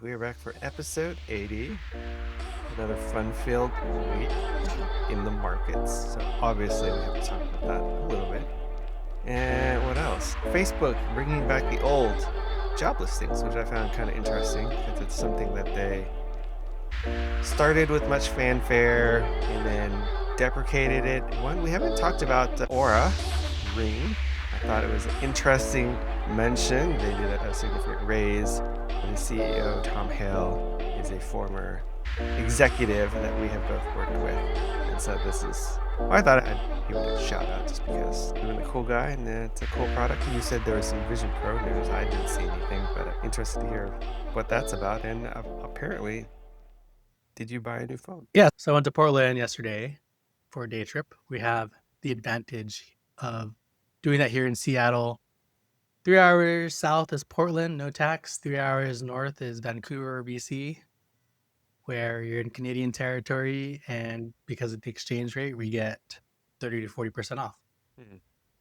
We're back for episode 80. Another fun-filled week in the markets. So obviously we have to talk about that a little bit. And what else? Facebook bringing back the old job listings, which I found kind of interesting because it's something that they started with much fanfare and then deprecated it. One, we haven't talked about the Ōura Ring. I thought it was an interesting mention. They did a significant raise. The CEO, Tom Hale, is a former executive that we have both worked with. And so this is, well, I thought I'd give it a shout out just because you're a cool guy and it's a cool product. You said there was some Vision Pro news. I didn't see anything, but I'm interested to hear what that's about. And apparently, did you buy a new phone? Yeah, so I went to Portland yesterday for a day trip. We have the advantage of doing that here in Seattle. 3 hours south is Portland, no tax. 3 hours north is Vancouver, BC, where you're in Canadian territory. And because of the exchange rate, we get 30 to 40% off.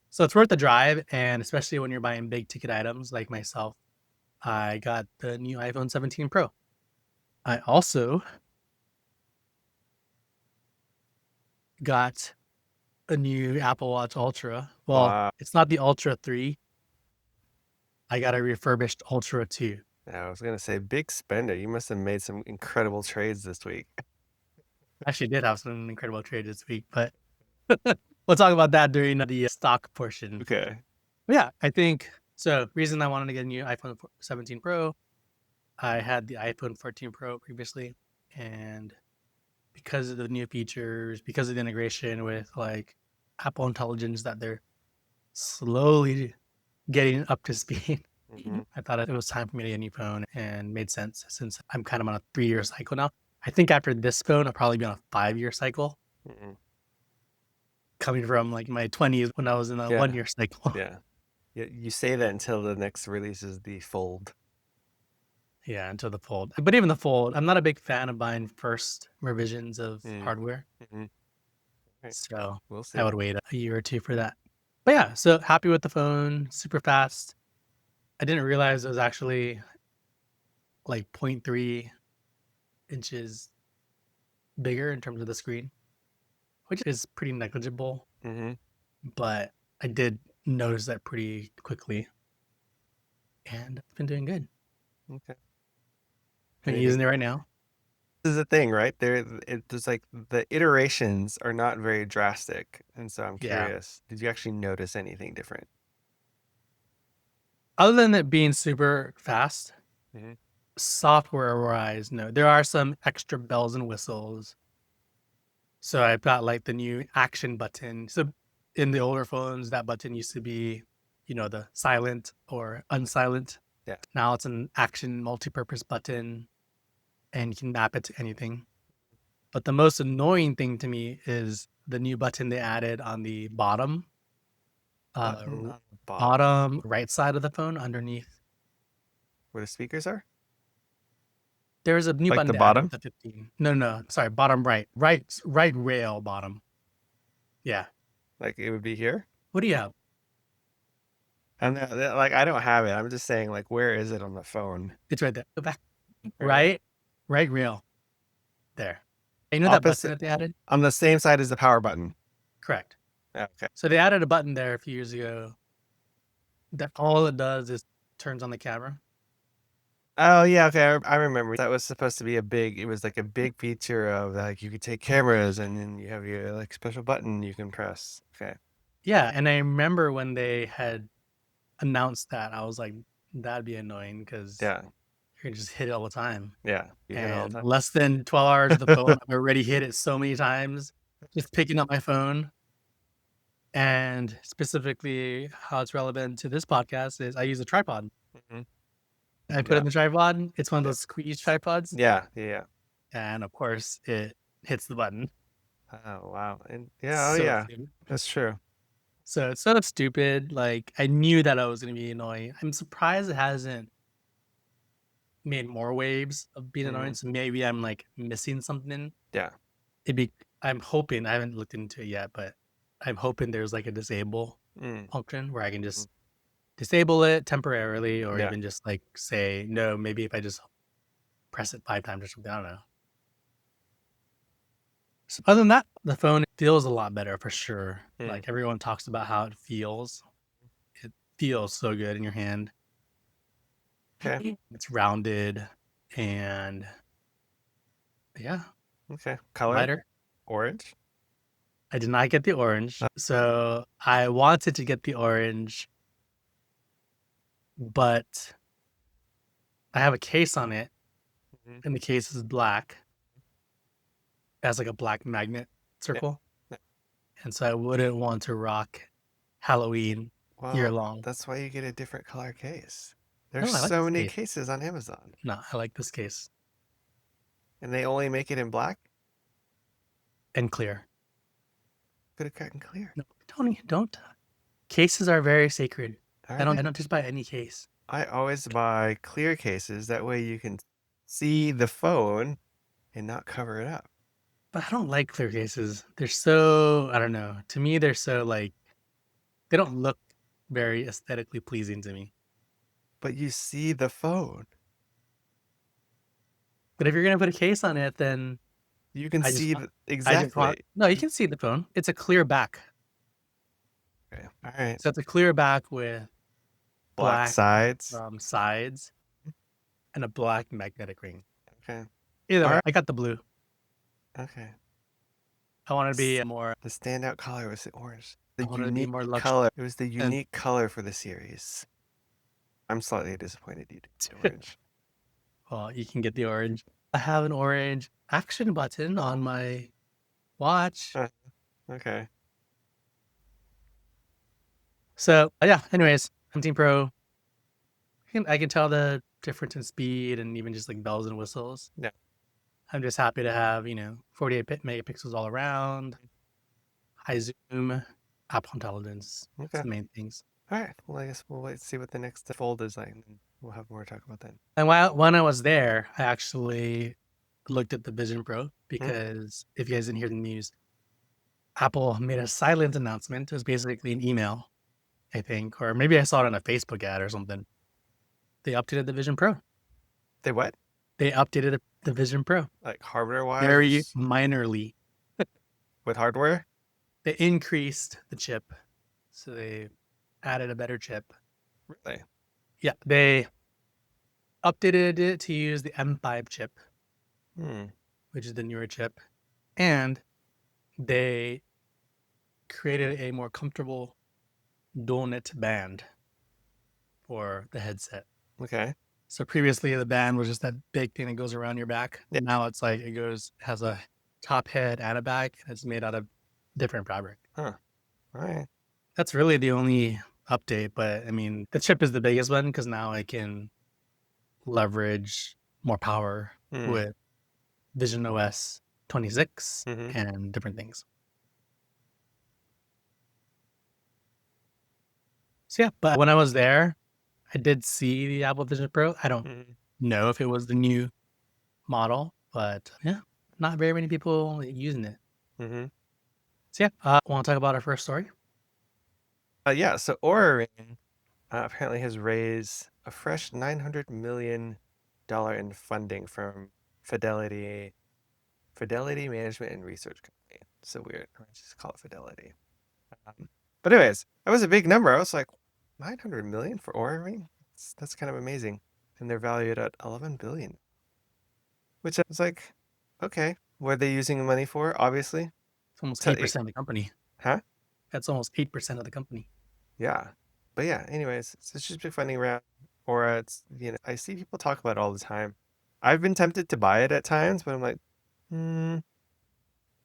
So it's worth the drive. And especially when you're buying big ticket items like myself, I got the new iPhone 17 Pro. I also got a new Apple Watch Ultra. Well, Wow. it's not the Ultra 3. I got a refurbished Ultra 2. I was going to say, big spender. You must have made some incredible trades this week. I actually did have some incredible trades this week, but we'll talk about that during the stock portion. Okay. But yeah, I think so. Reason I wanted to get a new iPhone 17 Pro, I had the iPhone 14 Pro previously, and because of the new features, because of the integration with like Apple Intelligence that they're slowly getting up to speed, I thought it was time for me to get a new phone, and made sense since I'm kind of on a 3-year cycle now. I think after this phone, I'll probably be on a 5-year cycle. Coming from like my 20s when I was in a 1-year cycle. Yeah. You say that until the next release is the Fold. Yeah, until the Fold. But even the Fold, I'm not a big fan of buying first revisions of hardware. Right. So We'll see. I would wait a year or two for that. But yeah, so happy with the phone, super fast. I didn't realize it was actually like 0.3 inches bigger in terms of the screen, which is pretty negligible. But I did notice that pretty quickly, and it's been doing good. Okay. I'm using it right now. This is the thing, right? There's like the iterations are not very drastic. And so I'm curious, did you actually notice anything different? Other than it being super fast, software-wise, no. There are some extra bells and whistles. So I've got like the new action button. So in the older phones, that button used to be, the silent or unsilent. Yeah. Now it's an action multi-purpose button, and you can map it to anything. But the most annoying thing to me is the new button they added on the bottom right side of the phone underneath where the speakers are. There's a new Like button the bottom? with the 15. No, sorry, bottom right rail bottom. Yeah. Like it would be here. What do you have? And like I don't have it. I'm just saying, like, where is it on the phone? It's right there. Go back. Right rail. There. You know that button that they added? On the same side as the power button. Correct. Okay. So they added a button there a few years ago that all it does is turns on the camera. Oh yeah, okay. I remember that was supposed to be it was like a big feature of like you could take cameras and then you have your like special button you can press. Okay. Yeah, and I remember when they had announced that, I was like, that'd be annoying because you can just hit it all the time. Yeah. And less than 12 hours of the phone, I've already hit it so many times, just picking up my phone. And specifically how it's relevant to this podcast is I use a tripod. I put it in the tripod. It's one of those squeeze tripods. Yeah. And of course, it hits the button. Oh, wow. And yeah, that's true. So it's sort of stupid. Like, I knew that I was going to be annoying. I'm surprised it hasn't made more waves of being annoying. So maybe I'm like missing something. Yeah. I'm hoping, I haven't looked into it yet, but I'm hoping there's like a disable function where I can just disable it temporarily, or even just like say, no, maybe if I just press it 5 times or something. I don't know. So other than that, the phone feels a lot better for sure. Like everyone talks about how it feels. It feels so good in your hand. Okay. It's rounded and yeah, Okay. Color? lighter. Orange? I did not get the orange. So I wanted to get the orange, but I have a case on it and the case is black. It has like a black magnet circle. Yeah. And so I wouldn't want to rock Halloween year Well, long. that's why you get a different color case. There's No, I like so this many case. cases on Amazon. No, I like this case. And they only make it in black? And clear. Could have gotten clear. No, don't. Cases are very sacred. Are I they? don't just buy any case. I always buy clear cases. That way you can see the phone and not cover it up. But I don't like clear cases. They're so, I don't know. To me, they're so like, they don't look very aesthetically pleasing to me. But you see the phone. But if you're going to put a case on it, then You can I just see want, exactly. no, you can see the phone. It's a clear back. Okay. All right. So it's a clear back with Black black sides. sides and a black magnetic ring. Okay. Either All way, right. I got the blue. Okay. I want to be more, The standout color was the orange. I The wanted to be unique more luxury. color. It was the And unique color for the series. I'm slightly disappointed you did the orange. well, you can get the orange. I have an orange action button on my watch. Okay. So yeah, anyways, 17 Pro. I can tell the difference in speed and even just like bells and whistles. Yeah. I'm just happy to have, 48 megapixels all around, high zoom, Apple Intelligence. That's Okay. the main things. All right. Well, I guess we'll wait to see what the next fold is like, and we'll have more to talk about then. And when I was there, I actually looked at the Vision Pro because if you guys didn't hear the news, Apple made a silent announcement. It was basically an email, I think, or maybe I saw it on a Facebook ad or something. They updated the Vision Pro. They what? They updated the Vision Pro. Like hardware-wise? Very minorly. With hardware? They increased the chip. So they added a better chip. Really? Yeah, they updated it to use the M5 chip, which is the newer chip. And they created a more comfortable dual knit band for the headset. Okay. So previously the band was just that big thing that goes around your back. Yeah. Now it's like has a top head and a back. And it's made out of different fabric. Huh. All right. That's really the only update. But I mean, the chip is the biggest one because now I can leverage more power with Vision OS 26 and different things. So yeah, but when I was there, I did see the Apple Vision Pro. I don't know if it was the new model, but yeah, not very many people using it. So yeah, want to talk about our first story? Yeah, so Ōura Ring apparently has raised a fresh $900 million in funding from Fidelity Management and Research Company. So weird. I just call it Fidelity. But anyways, that was a big number. I was like, 900 million for Ōura Ring? That's kind of amazing. And they're valued at 11 billion. Which I was like, okay, what are they using the money for? Obviously. It's almost 8% of the company. Huh? That's almost 8% of the company. Yeah. But yeah, anyways, it's just big funding round. Or it's, I see people talk about it all the time. I've been tempted to buy it at times, but I'm like,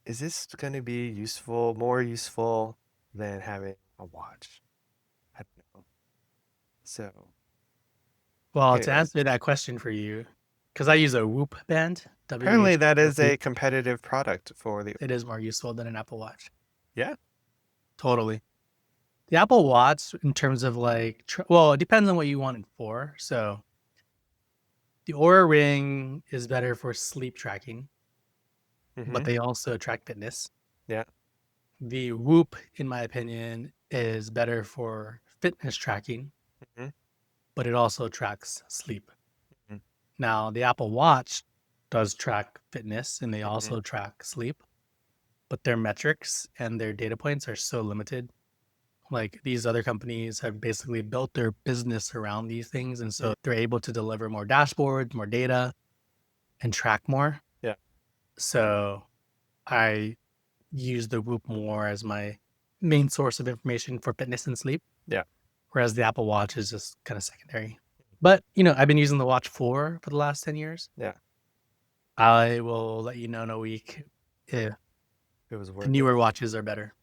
is this going to be more useful than having a watch? I don't know. So. Well, anyways. to answer that question for you, because I use a Whoop band. Apparently that is a competitive product for the... It is more useful than an Apple Watch. Yeah? Totally. The Apple Watch, in terms of like, it depends on what you want it for. So the Ōura Ring is better for sleep tracking, but they also track fitness. Yeah. The Whoop, in my opinion, is better for fitness tracking, but it also tracks sleep. Now, the Apple Watch does track fitness and they Mhm. also track sleep, but their metrics and their data points are so limited. Like these other companies have basically built their business around these things. And so they're able to deliver more dashboards, more data, and track more. Yeah. So I use the Whoop more as my main source of information for fitness and sleep, Yeah. whereas the Apple Watch is just kind of secondary. But, you know, I've been using the Watch 4 for the last 10 years. Yeah. I will let you know in a week if It was the worth it. newer watches are better.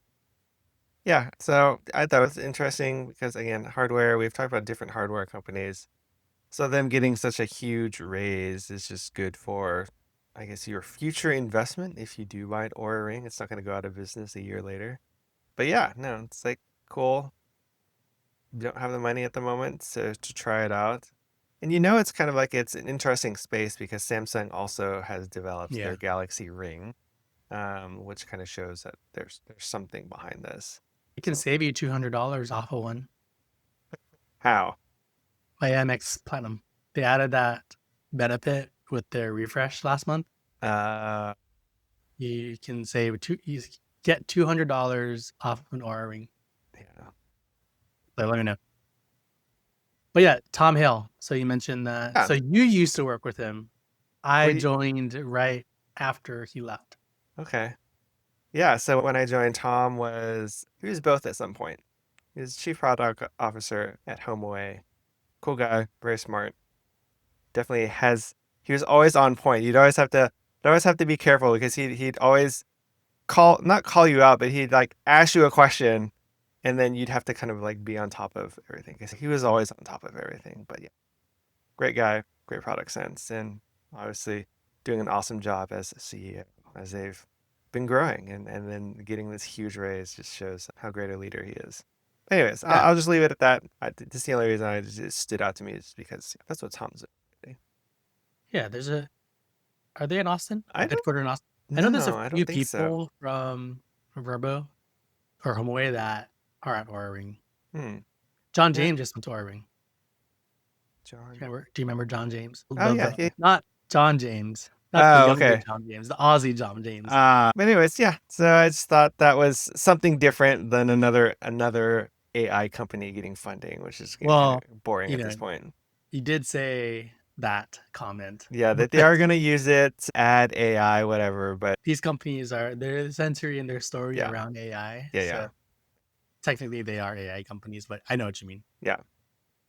Yeah. So I thought it was interesting because, again, hardware, we've talked about different hardware companies. So them getting such a huge raise is just good for, I guess, your future investment. If you do buy an Ōura Ring, it's not going to go out of business a year later. But yeah, no, it's like cool. You don't have the money at the moment to try it out. And it's kind of like it's an interesting space because Samsung also has developed Yeah. their Galaxy Ring, which kind of shows that there's something behind this. It can So save you $200 off of one. how? My Amex Platinum. They added that benefit with their refresh last month. Uh, You can save you get $200 off of an Aura Ring. yeah. So let me know. But yeah, Tom Hale. So you mentioned that. Yeah. So you used to work with him. I What do you, joined right after he left. okay. Yeah. So when I joined, he was both at some point. He was chief product officer at HomeAway. Cool guy, very smart. Definitely he was always on point. You'd always have to be careful because he'd always not call you out, but he'd like ask you a question and then you'd have to kind of like be on top of everything because he was always on top of everything. But yeah, great guy, great product sense, and obviously doing an awesome job as a CEO as they've been growing and then getting this huge raise just shows how great a leader he is. Anyways, Yeah. I'll just leave it at that. Just the only reason it stood out to me is because that's what Tom's doing. Yeah. Are they in Austin? I don't Headquartered in Austin? I know there's a know. I few don't think so. people from Verbo or HomeAway that are at Aura Ring. Hmm. John Yeah, James just went to Aura Ring. John. Do you remember John James? Oh yeah, yeah. Not John James, not the Oh, younger okay. John James, the Aussie John James. But anyways, yeah. So I just thought that was something different than another AI company getting funding, which is kind Well, of boring you at know, this point. he did say that comment, Yeah, that they but are gonna use it, add AI, they're these companies they're centering their story yeah, around AI. yeah, yeah, So technically they are AI companies, but I know what you mean. yeah.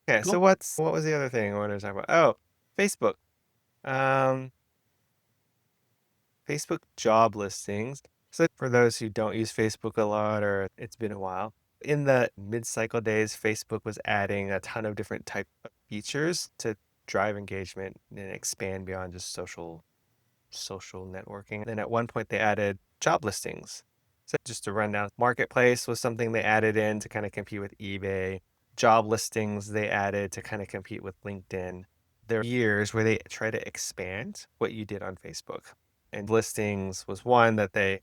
Okay, so Cool. what was the other thing I wanted to talk about? Oh, Facebook. Um, Facebook job listings. So for those who don't use Facebook a lot or it's been a while, in the mid-cycle days, Facebook was adding a ton of different type of features to drive engagement and expand beyond just social networking. Then at one point they added job listings. So just to run down, marketplace was something they added in to kind of compete with eBay. Job listings they added to kind of compete with LinkedIn. There are years where they try to expand what you did on Facebook. And listings was one that they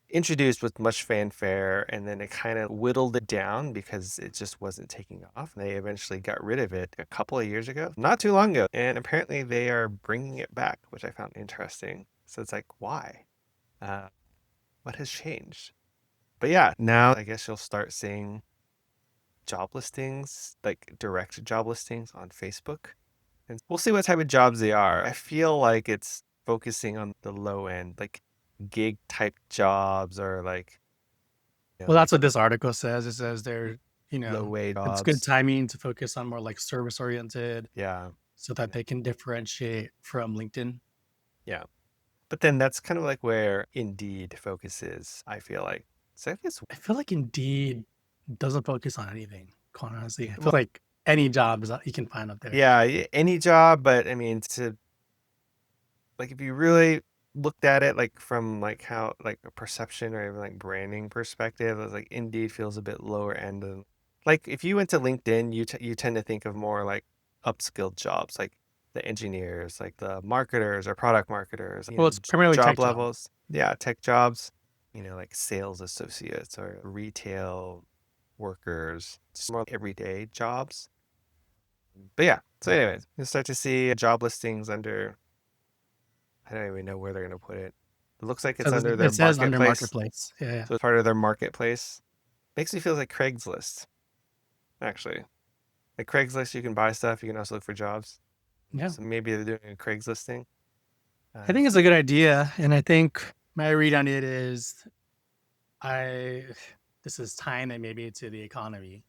introduced with much fanfare and then it kind of whittled it down because it just wasn't taking off. And they eventually got rid of it a couple of years ago, not too long ago. And apparently they are bringing it back, which I found interesting. So it's like, why? Uh, what has changed? But yeah, now I guess you'll start seeing job listings, like direct job listings on Facebook. And we'll see what type of jobs they are. I feel like it's focusing on the low end, like gig type jobs or like, Well, like that's what this article says. It says low wage it's good jobs. timing to focus on more like service oriented Yeah. so that they can differentiate from LinkedIn. Yeah. But then that's kind of like where Indeed focuses, I feel like. So I guess, I feel like Indeed doesn't focus on anything, quite honestly. I feel well, like any job is you can find up there. yeah, any job, but I mean, like if you really looked at it like from like how like a perception or even like branding perspective, it's like Indeed feels a bit lower end than like if you went to LinkedIn, you tend to think of more like upskilled jobs, like the engineers, like the marketers or product marketers, Well, it's primarily tech job jobs. levels. Yeah, tech jobs, like sales associates or retail workers, just more everyday jobs. But yeah, So anyways, you'll start to see job listings under, I don't even know where they're going to put it. It looks like it's So under their it says under marketplace. marketplace. Yeah. So it's part of their marketplace. Makes me feel like Craigslist, actually. Like Craigslist, you can buy stuff. You can also look for jobs. Yeah. So maybe they're doing a Craigslist thing. I think it's a good idea. And I think my read on it is this is tying it maybe to the economy.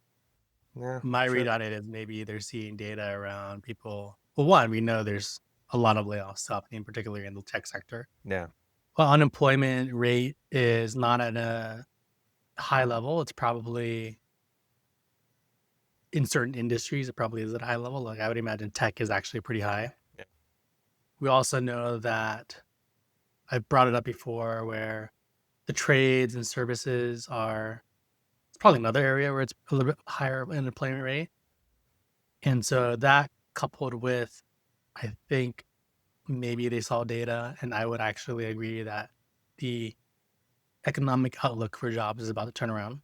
Yeah, My sure. read on it is maybe they're seeing data around people. Well, one, we know there's a lot of layoffs happening, particularly in the tech sector. Yeah. Well, unemployment rate is not at a high level. It's probably in certain industries, it probably is at a high level. Like I would imagine tech is actually pretty high. Yeah. We also know that I've brought it up before where the trades and services are, it's probably another area where it's a little bit higher unemployment rate. And so that coupled with, I think maybe they saw data, and I would actually agree that the economic outlook for jobs is about to turn around.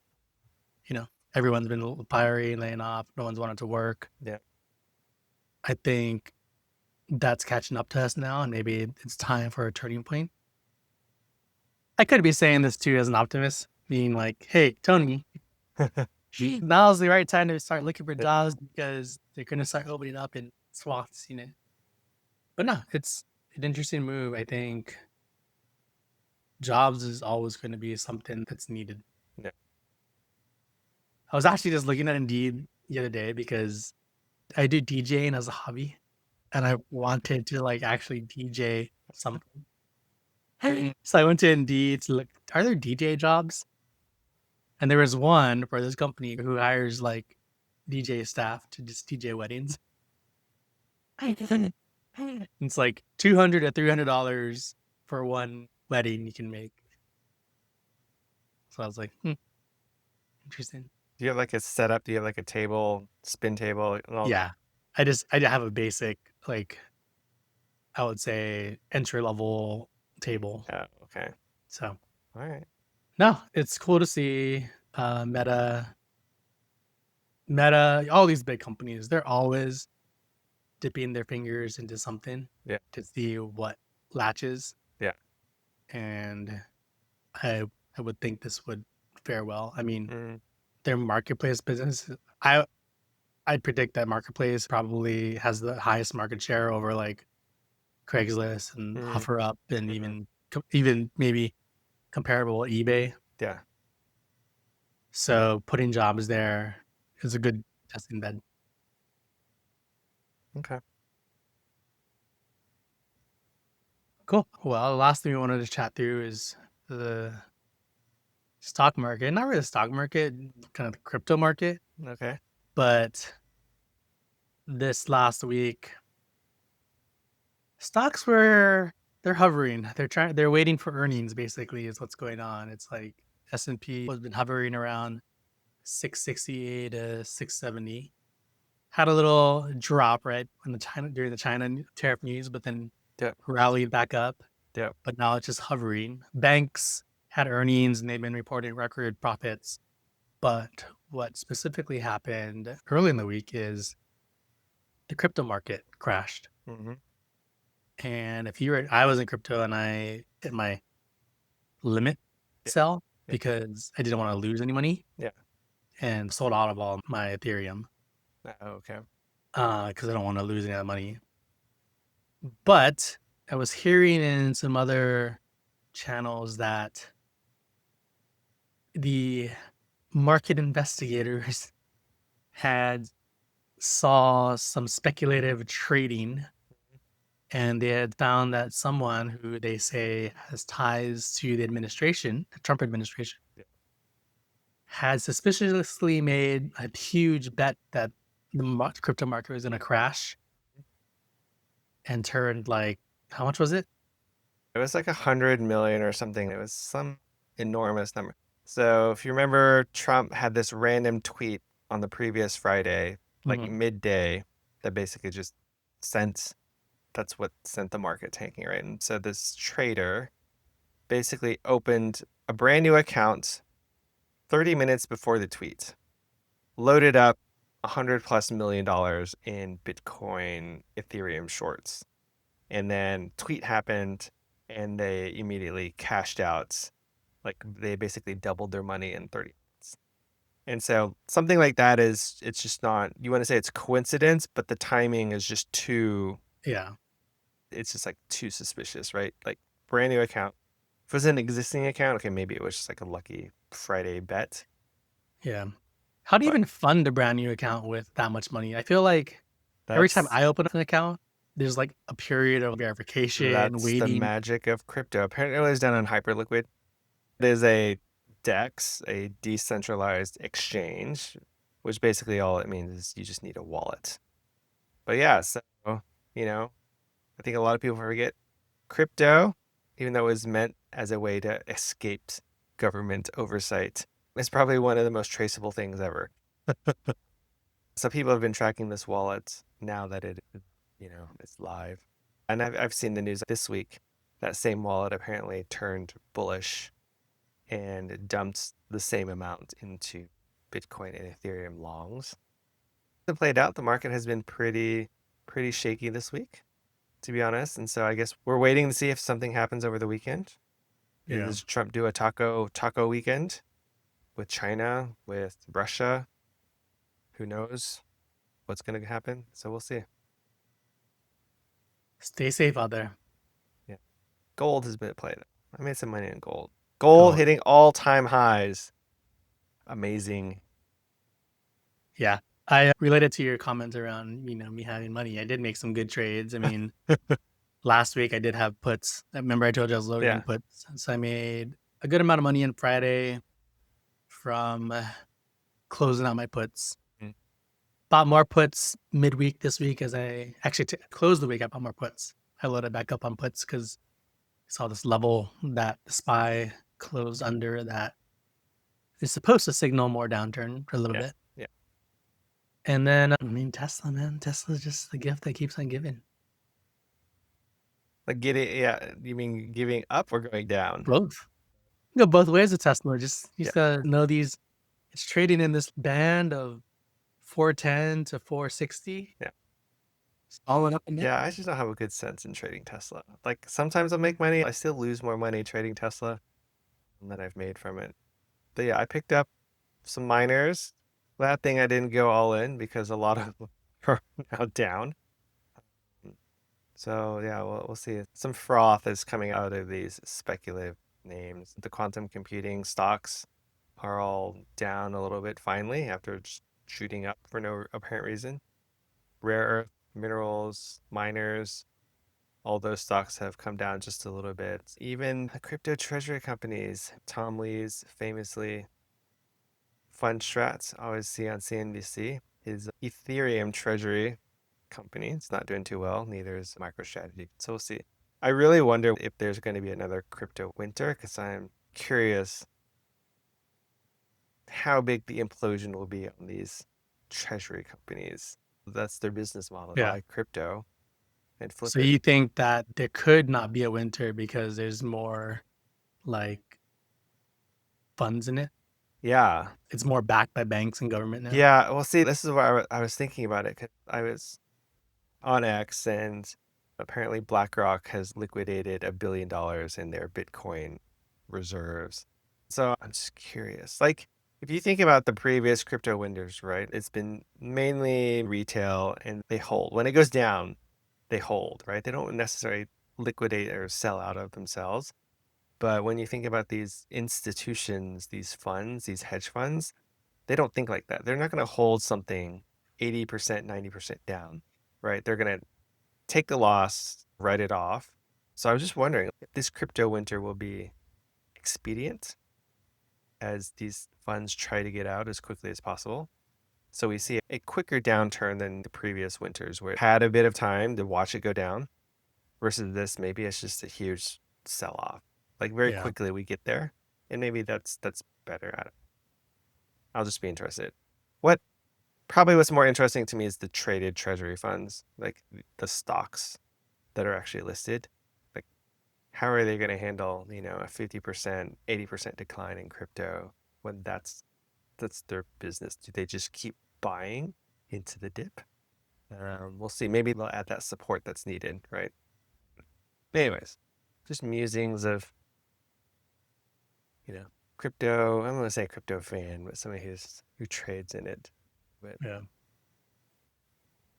You know, everyone's been firing, laying off, no one's wanted to work. Yeah. I think that's catching up to us now, and maybe it's time for a turning point. I could be saying this too as an optimist, being like, hey, Tony, now's the right time to start looking for jobs because they're going to start opening up in swaths, you know. But no, it's an interesting move. I think jobs is always going to be something that's needed. Yeah. I was actually just looking at Indeed the other day because I do DJing as a hobby, and I wanted to like actually DJ something. So I went to Indeed to look, are there DJ jobs? And there was one for this company who hires like DJ staff to just DJ weddings. It's like $200 to $300 for one wedding you can make. So I was like, interesting. Do you have like a setup? Do you have like a table, spin table? And all? Yeah. I have a basic, like, I would say entry level table. Oh, okay. So, All right. no, it's cool to see Meta, all these big companies, they're always dipping their fingers into something Yeah. to see what latches. Yeah. And I would think this would fare well. I mean, Mm, their marketplace business, I'd predict that marketplace probably has the highest market share over like Craigslist and mm, OfferUp and mhm. even maybe comparable eBay. Yeah. So putting jobs there is a good testing bed. Okay. Cool. Well, the last thing we wanted to chat through is the stock market. Not really the stock market, kind of the crypto market. Okay. But this last week, stocks they're hovering. They're waiting for earnings, basically, is what's going on. It's like S&P has been hovering around 660 to 670. Had a little drop, right, during the China tariff news, but then Yep. rallied back up. Yep. But now it's just hovering. Banks had earnings and they've been reporting record profits. But what specifically happened early in the week is the crypto market crashed. Mm-hmm. And I was in crypto and I hit my limit Yeah. sell Yeah. because I didn't want to lose any money. Yeah. And sold out of all my Ethereum Okay. because I don't want to lose any of that money. But I was hearing in some other channels that the market investigators had saw some speculative trading, and they had found that someone who they say has ties to the administration, the Trump administration, Yeah. had suspiciously made a huge bet that the crypto market was going to crash and turned like, how much was it? It was like 100 million or something. It was some enormous number. So if you remember, Trump had this random tweet on the previous Friday, like Mhm. midday, that basically just sent, that's what sent the market tanking, right? And so this trader basically opened a brand new account 30 minutes before the tweet, loaded up $100+ million in Bitcoin, Ethereum shorts. And then tweet happened and they immediately cashed out. Like they basically doubled their money in 30 minutes. And so something like that it's just not, you want to say it's coincidence, but the timing is just too, Yeah. it's just like too suspicious, right? Like brand new account. If it was an existing account, okay, maybe it was just like a lucky Friday bet. Yeah. How do you But even fund a brand new account with that much money? I feel like every time that's I open up an account, there's like a period of verification, that's the waiting. magic of crypto. Apparently it was done on Hyperliquid. It is a DEX, a decentralized exchange, which basically all it means is you just need a wallet. But yeah, so, I think a lot of people forget crypto, even though it was meant as a way to escape government oversight, is probably one of the most traceable things ever. So people have been tracking this wallet now that it's live. And I've seen the news this week that same wallet apparently turned bullish and dumped the same amount into Bitcoin and Ethereum longs. To play it out, the market has been pretty shaky this week, to be honest. And so I guess we're waiting to see if something happens over the weekend. Yeah. Does Trump do a taco weekend with China, with Russia? Who knows what's going to happen? So we'll see. Stay safe out there. Yeah. Gold has been played. I made some money in gold. Gold Cool. hitting all-time highs. Amazing. Yeah. I related to your comment around, me having money. I did make some good trades. I mean, last week I did have puts. I remember I told you I was loading in Yeah. puts. So I made a good amount of money on Friday from closing out my puts. Mm. Bought more puts midweek this week as I actually closed the week. I bought more puts. I loaded back up on puts because I saw this level that the SPY closed under that is supposed to signal more downturn for a little Yeah. bit. Yeah. And then, I mean, Tesla, man. Tesla's just the gift that keeps on giving. Like yeah. You mean giving up or going down? Both. You go both ways with Tesla. Just you Yeah. just gotta know these. It's trading in this band of 410 to 460. Yeah. It's all up and down. Yeah. I just don't have a good sense in trading Tesla. Like sometimes I'll make money. I still lose more money trading Tesla than I've made from it. But yeah, I picked up some miners. That thing I didn't go all in because a lot of them are now down. So yeah, we'll see. Some froth is coming out of these speculative names. The quantum computing stocks are all down a little bit finally after just shooting up for no apparent reason. Rare earth minerals, miners, all those stocks have come down just a little bit. Even the crypto treasury companies, Tom Lee's famously Fund Strats, I always see on CNBC, his Ethereum treasury company. It's not doing too well. Neither is MicroStrategy. So we'll see. I really wonder if there's going to be another crypto winter because I'm curious how big the implosion will be on these treasury companies. That's their business model. Yeah. Buy crypto and flip So it. you think that there could not be a winter because there's more like funds in it? Yeah. It's more backed by banks and government now. Yeah. Well, see, this is why I was thinking about it. 'Cause I was on X, and apparently BlackRock has liquidated $1 billion in their Bitcoin reserves. So I'm just curious. Like, if you think about the previous crypto winters, right? It's been mainly retail and they hold. When it goes down, they hold, right? They don't necessarily liquidate or sell out of themselves. But when you think about these institutions, these funds, these hedge funds, they don't think like that. They're not going to hold something 80%, 90% down, right? They're going to take the loss, write it off. So I was just wondering if this crypto winter will be expedient as these funds try to get out as quickly as possible. So we see a quicker downturn than the previous winters where it had a bit of time to watch it go down versus this, maybe it's just a huge sell off. Like very Yeah. quickly we get there. And maybe that's better at it. I'll just be interested. What Probably what's more interesting to me is the traded treasury funds, like the stocks that are actually listed. Like, how are they going to handle, a 50%, 80% decline in crypto when that's their business? Do they just keep buying into the dip. We'll see. Maybe they'll add that support that's needed, right? Anyways, just musings of, crypto. I'm going to say crypto fan, but somebody who trades in it. But Yeah.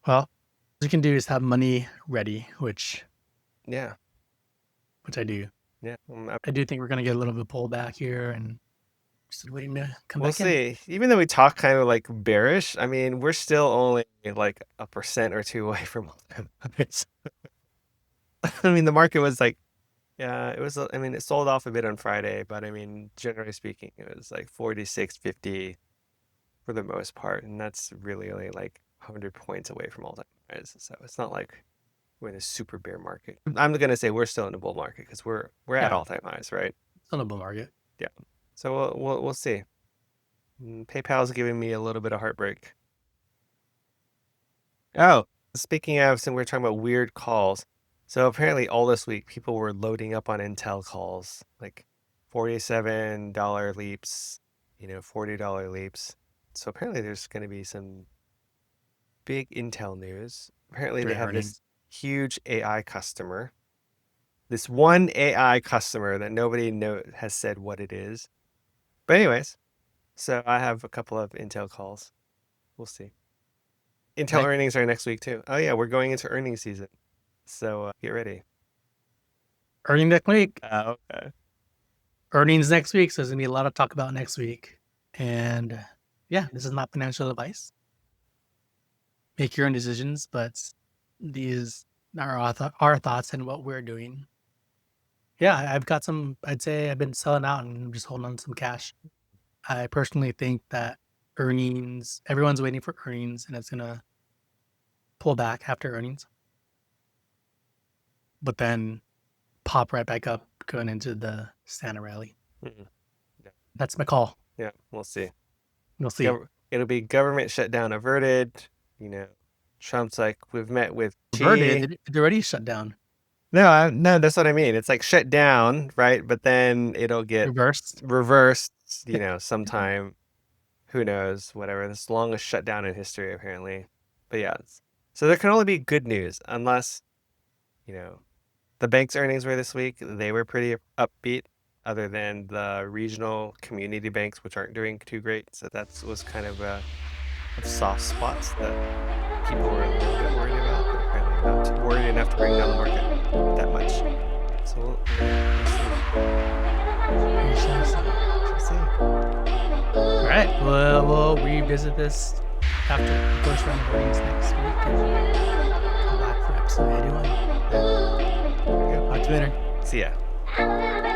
Well, what you can do is have money ready, which yeah, I do. yeah. I do think we're going to get a little bit of pullback here and just waiting to come We'll back in. see. Even though we talk kind of like bearish, I mean, we're still only like 1% or 2% away from all-time highs. I mean, the market was like, yeah, it was, I mean, it sold off a bit on Friday, but I mean, generally speaking, it was like 46.50 for the most part. And that's really only like 100 points away from all-time highs. So it's not like we're in a super bear market. I'm going to say we're still in a bull market because we're at Yeah. all-time highs, right? Still in a bull market. Yeah. So we'll see. PayPal's giving me a little bit of heartbreak. Oh, speaking of, since we're talking about weird calls, so apparently all this week people were loading up on Intel calls, like $47 leaps, $40 leaps. So apparently there's going to be some big Intel news. Apparently they During have earnings. this huge AI customer, this one AI customer that nobody has said what it is. But anyways, so I have a couple of Intel calls. We'll see. Intel Okay. earnings are next week too. Oh yeah, we're going into earnings season. So get ready. Earnings next week. Okay. Earnings next week. So there's going to be a lot of talk about next week. And yeah, this is not financial advice. Make your own decisions, but these are our thoughts and what we're doing. Yeah, I've got some, I'd say I've been selling out and just holding on to some cash. I personally think that everyone's waiting for earnings and it's going to pull back after earnings, but then pop right back up going into the Santa rally. Mm-mm. Yeah. That's my call. Yeah, we'll see. We'll see. It'll be government shutdown averted. Trump's like, we've met with Averted, it already shut down. No, that's what I mean. It's like shut down, right? But then it'll get Reversed. sometime. Who knows? Whatever. This longest shutdown in history, apparently. But yeah, so there can only be good news unless, the bank's earnings were this week. They were pretty upbeat, other than the regional community banks, which aren't doing too great. So that was kind of soft spots that people were a little bit worried about, but apparently not worried enough to bring down the market that much. So we'll see. All right. Well, we'll revisit this after the first round of earnings next week and come back for episode 81. Yeah. Talk to you later. See ya.